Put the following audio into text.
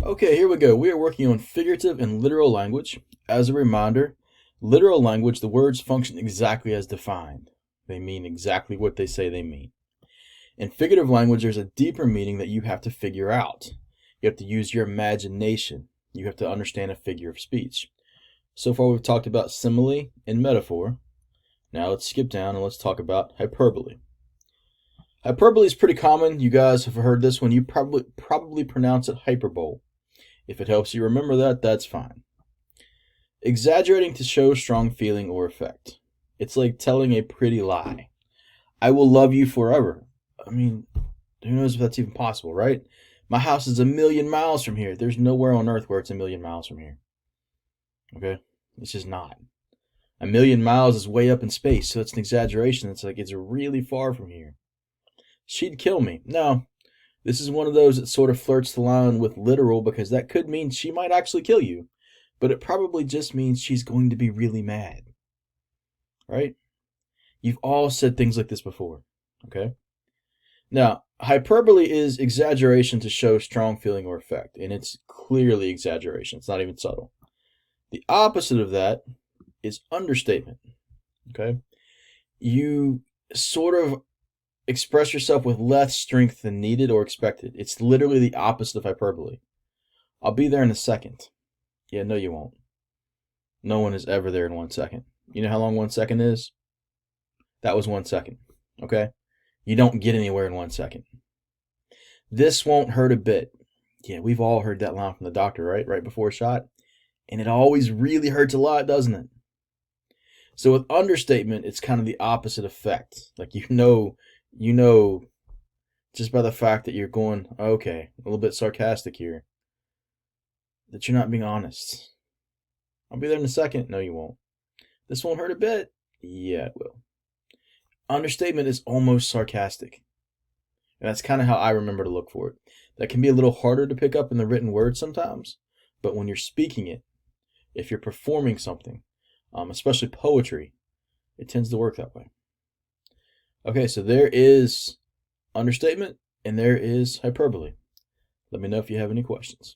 Okay, here we go. We are working on figurative and literal language. As a reminder, literal language, the words function exactly as defined. They mean exactly what they say they mean. In figurative language, there's a deeper meaning that you have to figure out. You have to use your imagination. You have to understand a figure of speech. So far, we've talked about simile and metaphor. Now let's skip down and let's talk about hyperbole. Hyperbole is pretty common. You guys have heard this one. You probably pronounce it hyperbole. If it helps you remember that, that's fine. Exaggerating to show strong feeling or effect. It's like telling a pretty lie. I will love you forever. I mean, who knows if that's even possible, right? My house is 1,000,000 miles from here. There's nowhere on earth where it's 1,000,000 miles from here. Okay? It's just not. 1,000,000 miles is way up in space, so it's an exaggeration. It's like it's really far from here. She'd kill me. No, this is one of those that sort of flirts the line with literal because that could mean she might actually kill you, but it probably just means she's going to be really mad. Right? You've all said things like this before. Okay? Now, hyperbole is exaggeration to show strong feeling or effect, and it's clearly exaggeration. It's not even subtle. The opposite of that is understatement. Okay? You sort of express yourself with less strength than needed or expected. It's literally the opposite of hyperbole. I'll be there in a second. Yeah, no, you won't. No one is ever there in 1 second. You know how long 1 second is? That was 1 second. Okay? You don't get anywhere in 1 second. This won't hurt a bit. Yeah, we've all heard that line from the doctor, right? Right before a shot. And it always really hurts a lot, doesn't it? So with understatement, it's kind of the opposite effect. Like you know just by the fact that you're going, okay, a little bit sarcastic here, that you're not being honest. I'll be there in a second. No, you won't. This won't hurt a bit. Yeah, it will. Understatement is almost sarcastic. And that's kind of how I remember to look for it. That can be a little harder to pick up in the written word sometimes, but when you're speaking it, if you're performing something, especially poetry, it tends to work that way. Okay, so there is understatement and there is hyperbole. Let me know if you have any questions.